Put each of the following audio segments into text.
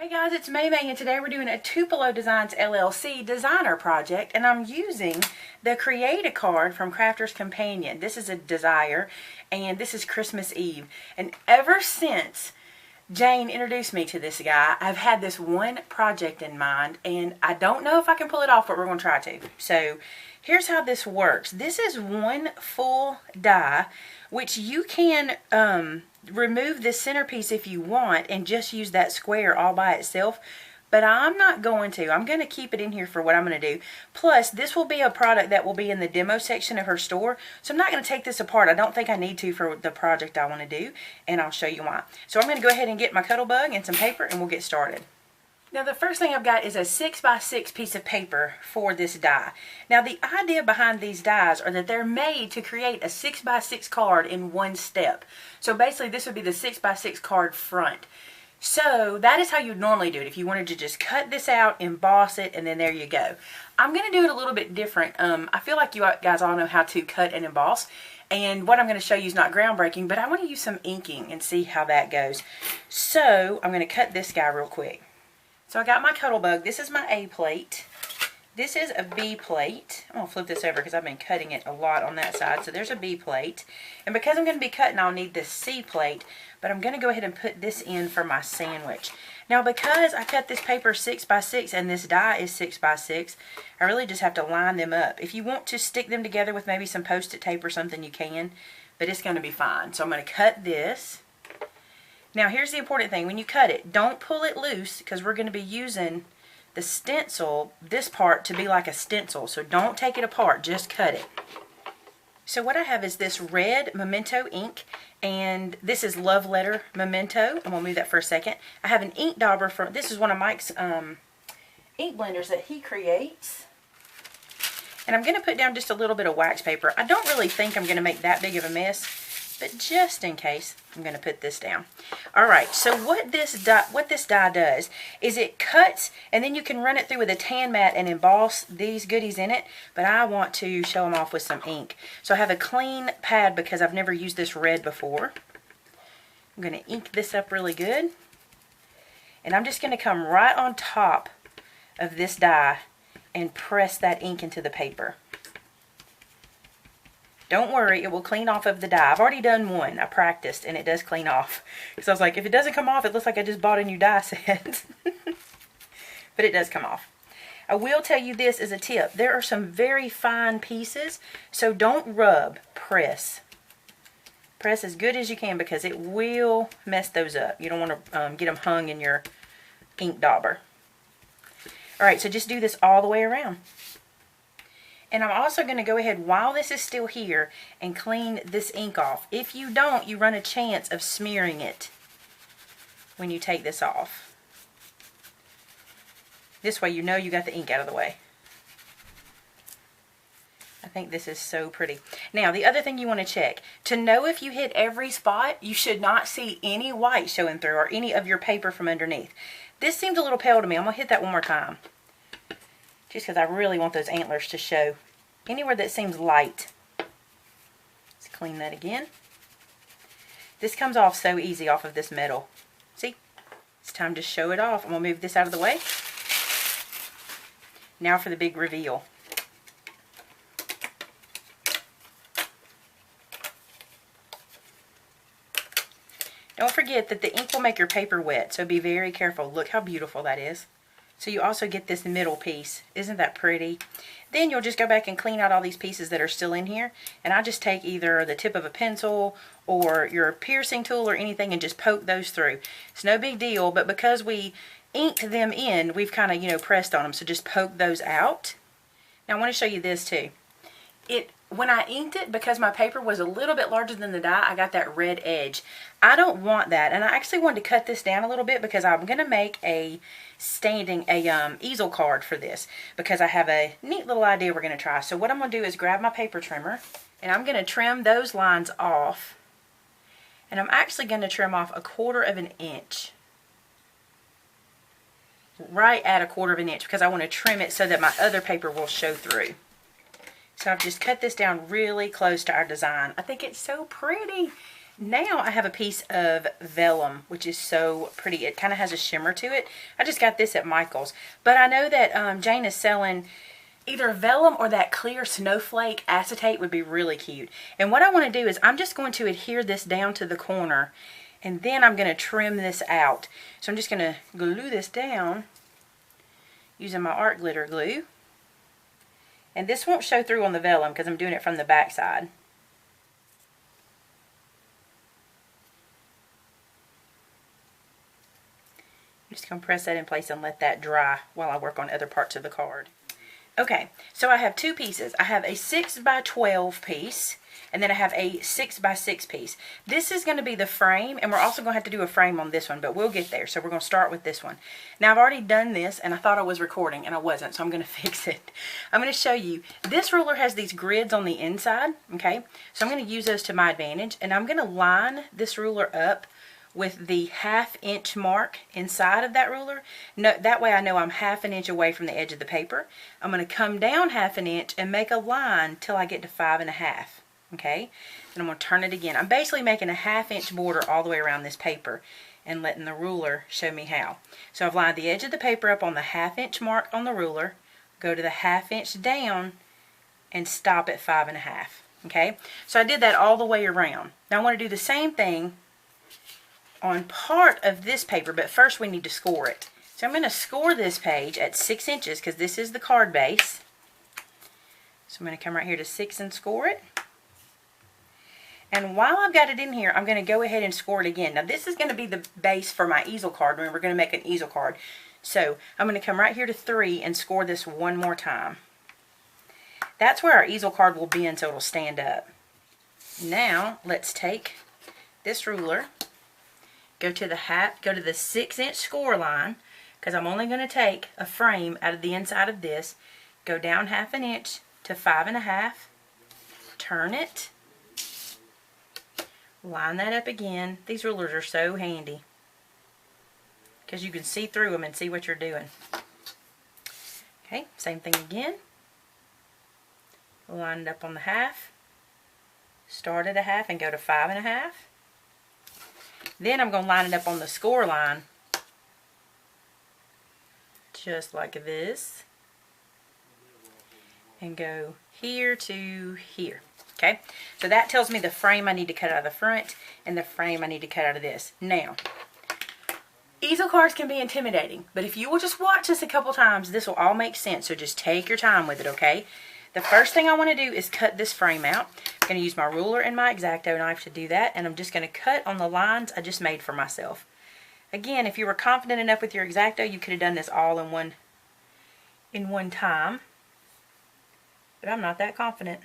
Hey guys, it's Maymay, and today we're doing a Tupelo Designs LLC designer project, and I'm using the Create a Card from Crafter's Companion. This is a desire, and this is Christmas Eve. And ever since Jane introduced me to this guy, I've had this one project in mind, and I don't know if I can pull it off, but we're going to try to. So here's how this works. This is one full die, which you can remove this centerpiece if you want and just use that square all by itself, but I'm not going to. I'm going to keep it in here for what I'm going to do. Plus, this will be a product that will be in the demo section of her store, so I'm not going to take this apart. I don't think I need to for the project I want to do, and I'll show you why. So I'm going to go ahead and get my cuttle bug and some paper, and we'll get started. Now the first thing I've got is a 6x6 piece of paper for this die. Now the idea behind these dies are that they're made to create a 6x6 card in one step. So basically this would be the 6x6 card front. So that is how you'd normally do it if you wanted to just cut this out, emboss it, and then there you go. I'm going to do it a little bit different. I feel like you guys all know how to cut and emboss. And what I'm going to show you is not groundbreaking, but I want to use some inking and see how that goes. So I'm going to cut this guy real quick. So I got my cuttle bug. This is my A plate. This is a B plate. I'm going to flip this over because I've been cutting it a lot on that side. So there's a B plate. And because I'm going to be cutting, I'll need this C plate. But I'm going to go ahead and put this in for my sandwich. Now because I cut this paper 6x6 and this die is 6x6, I really just have to line them up. If you want to stick them together with maybe some post-it tape or something, you can. But it's going to be fine. So I'm going to cut this. Now here's the important thing. When you cut it, don't pull it loose because we're going to be using the stencil, this part, to be like a stencil. So don't take it apart, just cut it. So what I have is this red Memento ink, and this is Love Letter Memento. I'm going to move that for a second. I have an ink dauber from, this is one of Mike's ink blenders that he creates. And I'm going to put down just a little bit of wax paper. I don't really think I'm going to make that big of a mess, but just in case, I'm going to put this down. Alright, so what this die does is it cuts, and then you can run it through with a tan mat and emboss these goodies in it, but I want to show them off with some ink. So I have a clean pad because I've never used this red before. I'm going to ink this up really good, and I'm just going to come right on top of this die and press that ink into the paper. Don't worry, it will clean off of the die. I've already done one. I practiced, and it does clean off. Because I was like, if it doesn't come off, it looks like I just bought a new die set. But it does come off. I will tell you this as a tip. There are some very fine pieces, so don't rub. Press. Press as good as you can because it will mess those up. You don't want to get them hung in your ink dauber. Alright, so just do this all the way around. And I'm also going to go ahead while this is still here and clean this ink off. If you don't, you run a chance of smearing it when you take this off. This way you know you got the ink out of the way. I think this is so pretty. Now the other thing you want to check, to know if you hit every spot, you should not see any white showing through or any of your paper from underneath. This seems a little pale to me. I'm going to hit that one more time. Just because I really want those antlers to show. Anywhere that seems light. Let's clean that again. This comes off so easy off of this metal. See? It's time to show it off. I'm going to move this out of the way. Now for the big reveal. Don't forget that the ink will make your paper wet, so be very careful. Look how beautiful that is. So you also get this middle piece. Isn't that pretty? Then you'll just go back and clean out all these pieces that are still in here. And I just take either the tip of a pencil or your piercing tool or anything and just poke those through. It's no big deal, but because we inked them in, we've kind of, pressed on them. So just poke those out. Now I want to show you this too. When I inked it, because my paper was a little bit larger than the die, I got that red edge. I don't want that, and I actually wanted to cut this down a little bit because I'm going to make a easel card for this because I have a neat little idea we're going to try. So what I'm going to do is grab my paper trimmer, and I'm going to trim those lines off, and I'm actually going to trim off 1/4 of an inch. Right at 1/4 of an inch because I want to trim it so that my other paper will show through. So I've just cut this down really close to our design. I think it's so pretty. Now I have a piece of vellum, which is so pretty. It kind of has a shimmer to it. I just got this at Michael's. But I know that Jane is selling either vellum or that clear snowflake acetate would be really cute. And what I want to do is I'm just going to adhere this down to the corner, and then I'm going to trim this out. So I'm just going to glue this down using my art glitter glue. And this won't show through on the vellum because I'm doing it from the back side. I'm just going to press that in place and let that dry while I work on other parts of the card. Okay, so I have two pieces. I have a 6x12 piece, and then I have a 6x6 piece. This is going to be the frame, and we're also going to have to do a frame on this one, but we'll get there. So we're going to start with this one. Now I've already done this, and I thought I was recording, and I wasn't, so I'm going to fix it. I'm going to show you. This ruler has these grids on the inside, okay? So I'm going to use those to my advantage, and I'm going to line this ruler up with the 1/2 inch mark inside of that ruler. No, that way I know I'm 1/2 inch away from the edge of the paper. I'm going to come down 1/2 inch and make a line till I get to 5.5. Okay, and I'm going to turn it again. I'm basically making a 1/2 inch border all the way around this paper and letting the ruler show me how. So I've lined the edge of the paper up on the 1/2 inch mark on the ruler, go to the 1/2 inch down, and stop at 5.5. Okay, so I did that all the way around. Now I want to do the same thing on part of this paper, but first we need to score it. So I'm going to score this page at 6 inches because this is the card base. So I'm going to come right here to 6 and score it. And while I've got it in here, I'm going to go ahead and score it again. Now this is going to be the base for my easel card when we're going to make an easel card. So I'm going to come right here to 3 and score this one more time. That's where our easel card will bend so it'll stand up. Now let's take this ruler, go to the 6 inch score line, because I'm only going to take a frame out of the inside of this, go down 1/2 inch to 5.5, turn it, line that up again. These rulers are so handy because you can see through them and see what you're doing. Okay, same thing again. Line it up on the 1/2, start at 1/2 and go to 5.5. Then I'm going to line it up on the score line, just like this, and go here to here. Okay, so that tells me the frame I need to cut out of the front and the frame I need to cut out of this. Now, easel cards can be intimidating, but if you will just watch this a couple times, this will all make sense, so just take your time with it, okay? The first thing I want to do is cut this frame out. I'm going to use my ruler and my X-Acto knife to do that, and I'm just going to cut on the lines I just made for myself. Again, if you were confident enough with your X-Acto, you could have done this all in one time, but I'm not that confident.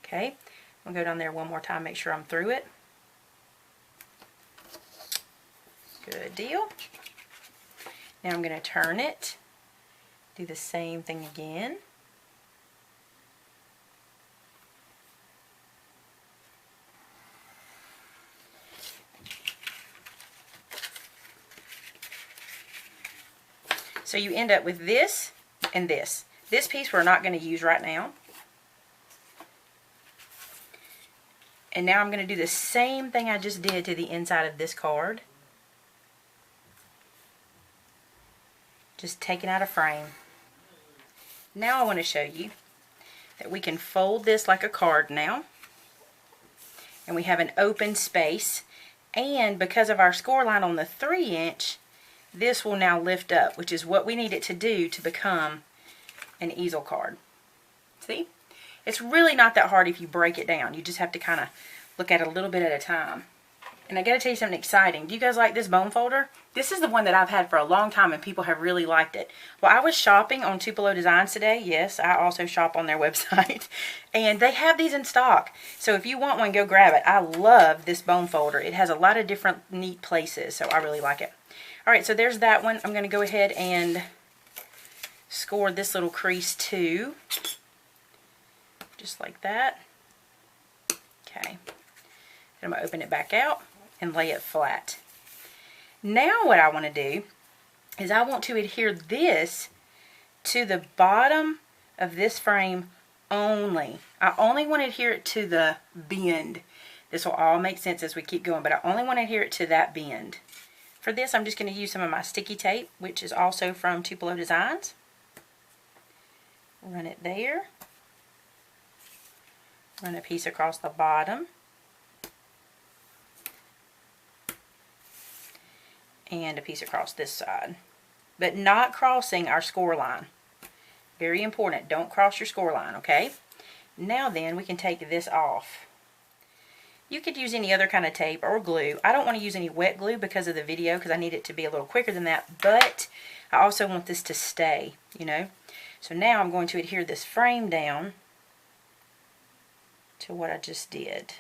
Okay, I'm going to go down there one more time, make sure I'm through it. Good deal. Now I'm going to turn it, do the same thing again. So you end up with this and this. This piece we're not going to use right now. And now I'm going to do the same thing I just did to the inside of this card. Just taking out a frame. Now I want to show you that we can fold this like a card now. And we have an open space. And because of our score line on the 3 inch, this will now lift up, which is what we need it to do to become an easel card. See? It's really not that hard if you break it down. You just have to kind of look at it a little bit at a time. And I got to tell you something exciting. Do you guys like this bone folder? This is the one that I've had for a long time and people have really liked it. Well, I was shopping on Tupelo Designs today. Yes, I also shop on their website. And they have these in stock. So if you want one, go grab it. I love this bone folder. It has a lot of different neat places, so I really like it. Alright, so there's that one. I'm going to go ahead and score this little crease too. Just like that. Okay. I'm going to open it back out and lay it flat. Now what I want to do is I want to adhere this to the bottom of this frame only. I only want to adhere it to the bend. This will all make sense as we keep going, but I only want to adhere it to that bend. For this, I'm just going to use some of my sticky tape, which is also from Tupelo Designs. Run it there. Run a piece across the bottom. And a piece across this side. But not crossing our score line. Very important. Don't cross your score line, okay? Now then, we can take this off. You could use any other kind of tape or glue. I don't want to use any wet glue because of the video, because I need it to be a little quicker than that, but I also want this to stay, you know. So now I'm going to adhere this frame down to what I just did.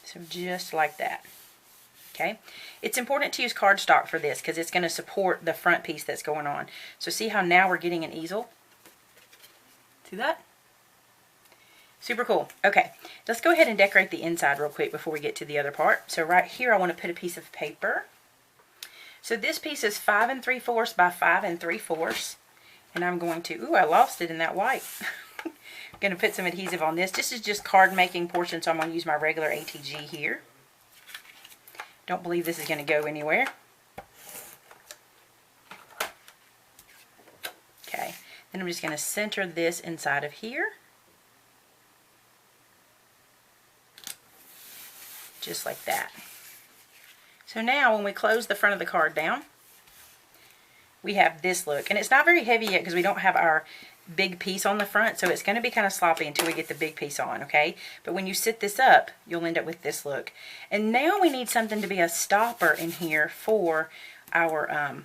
So just like that. Okay, it's important to use cardstock for this because it's going to support the front piece that's going on. So see how now we're getting an easel? See that? Super cool. Okay, let's go ahead and decorate the inside real quick before we get to the other part. So right here I want to put a piece of paper. So this piece is 5 3/4 by 5 3/4. And I'm going to, ooh, I lost it in that white. I'm going to put some adhesive on this. This is just card making portion, so I'm going to use my regular ATG here. Don't believe this is going to go anywhere. Okay, then I'm just going to center this inside of here. Just like that. So now when we close the front of the card down, we have this look. And it's not very heavy yet because we don't have our big piece on the front, so it's going to be kind of sloppy until we get the big piece on, okay? But when you sit this up, you'll end up with this look. And now we need something to be a stopper in here for our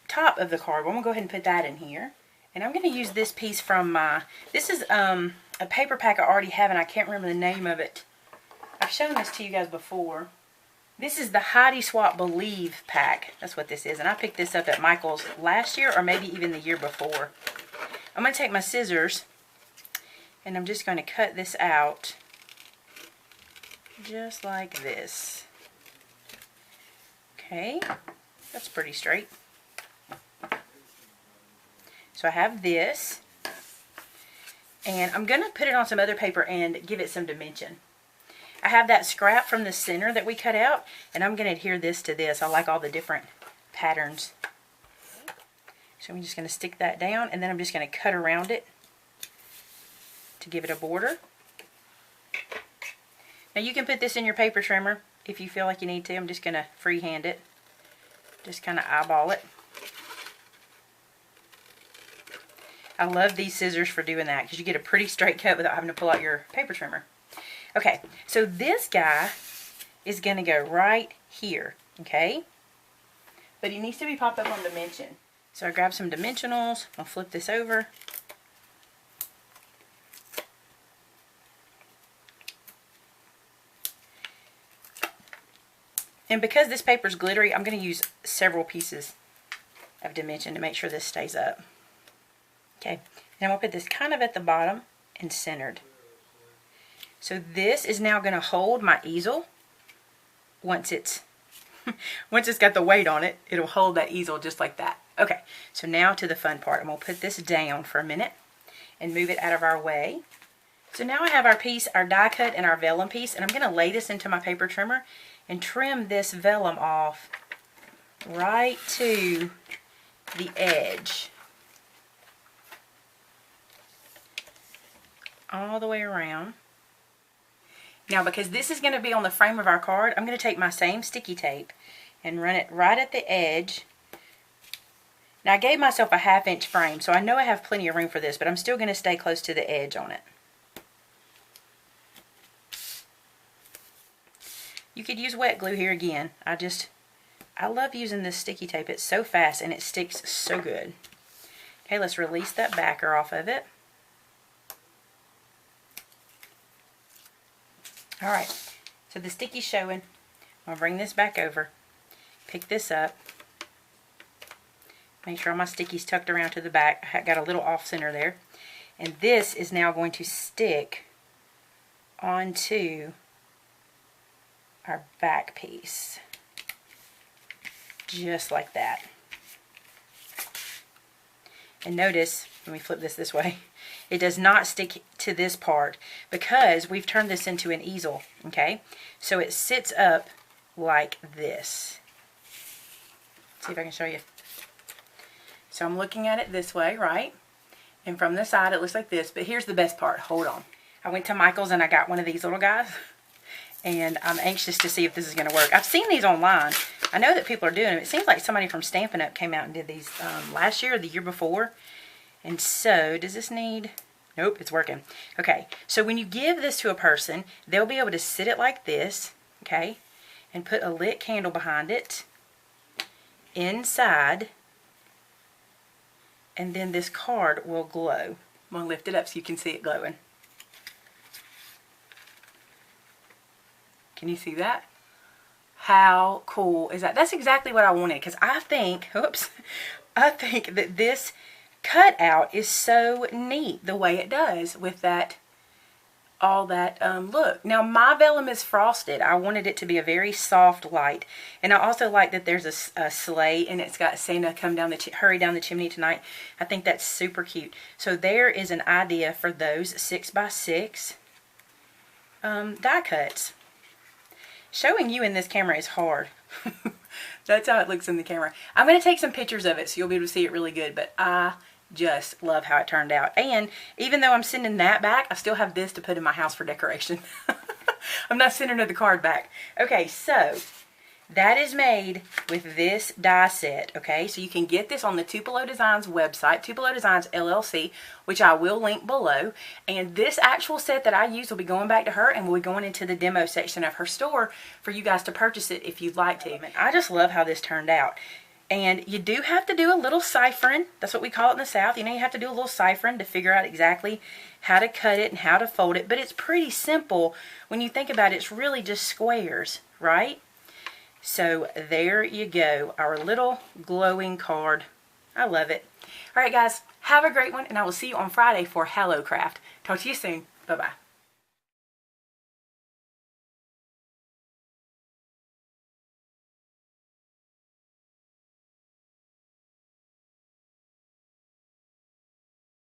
top of the card. Well, I'm going to go ahead and put that in here. And I'm going to use this piece from my, this is a paper pack I already have, and I can't remember the name of it. I've shown this to you guys before. This is the Heidi Swap Believe pack. That's what this is. And I picked this up at Michael's last year or maybe even the year before. I'm going to take my scissors and I'm just going to cut this out just like this. Okay, that's pretty straight. So I have this, and I'm going to put it on some other paper and give it some dimension. I have that scrap from the center that we cut out, and I'm going to adhere this to this. I like all the different patterns. So I'm just going to stick that down, and then I'm just going to cut around it to give it a border. Now you can put this in your paper trimmer if you feel like you need to. I'm just going to freehand it. Just kind of eyeball it. I love these scissors for doing that because you get a pretty straight cut without having to pull out your paper trimmer. Okay, so this guy is going to go right here, okay? But he needs to be popped up on dimension. So I grab some dimensionals, I'll flip this over. And because this paper is glittery, I'm going to use several pieces of dimension to make sure this stays up. Okay, and I'm going to put this kind of at the bottom and centered. So this is now going to hold my easel. Once it's got the weight on it, it'll hold that easel just like that. Okay, so now to the fun part. I'm going to put this down for a minute and move it out of our way. So now I have our piece, our die cut and our vellum piece, and I'm going to lay this into my paper trimmer and trim this vellum off right to the edge. All the way around. Now because this is going to be on the frame of our card, I'm going to take my same sticky tape and run it right at the edge. Now I gave myself a 1/2 inch frame, so I know I have plenty of room for this, but I'm still going to stay close to the edge on it. You could use wet glue here again. I love using this sticky tape. It's so fast and it sticks so good. Okay, let's release that backer off of it. Alright, so the sticky's showing. I'll bring this back over, pick this up, make sure all my sticky's tucked around to the back. I got a little off center there. And this is now going to stick onto our back piece. Just like that. And notice, let me flip this way, it does not stick to this part because we've turned this into an easel, okay? So it sits up like this. See if I can show you. So I'm looking at it this way, right? And from the side it looks like this, but here's the best part. Hold on. I went to Michael's and I got one of these little guys, and I'm anxious to see if this is going to work. I've seen these online. I know that people are doing them. It seems like somebody from Stampin' Up! Came out and did these last year or the year before. And so, does this need... Nope, it's working. Okay, so when you give this to a person, they'll be able to sit it like this, okay, and put a lit candle behind it, inside, and then this card will glow. I'm going to lift it up so you can see it glowing. Can you see that? How cool is that? That's exactly what I wanted, because I think, I think that this cutout is so neat the way it does with that, all that look. Now my vellum is frosted. I wanted it to be a very soft light, and I also like that there's a sleigh and it's got Santa come down hurry down the chimney tonight. I think that's super cute. So there is an idea for those 6x6 die cuts. Showing you in this camera is hard. That's how it looks in the camera. I'm going to take some pictures of it so you'll be able to see it really good, but I just love how it turned out. And even though I'm sending that back, I still have this to put in my house for decoration. I'm not sending her the card back. Okay, so that is made with this die set, okay? So you can get this on the Tupelo Designs website, Tupelo Designs LLC, which I will link below. And this actual set that I use will be going back to her, and we'll be going into the demo section of her store for you guys to purchase it if you'd like to. And I just love how this turned out. And you do have to do a little ciphering. That's what we call it in the South. You know, you have to do a little ciphering to figure out exactly how to cut it and how to fold it. But it's pretty simple. When you think about it, it's really just squares, right? So there you go, our little glowing card. I love it. All right, guys, have a great one, and I will see you on Friday for Hello Craft. Talk to you soon. Bye-bye.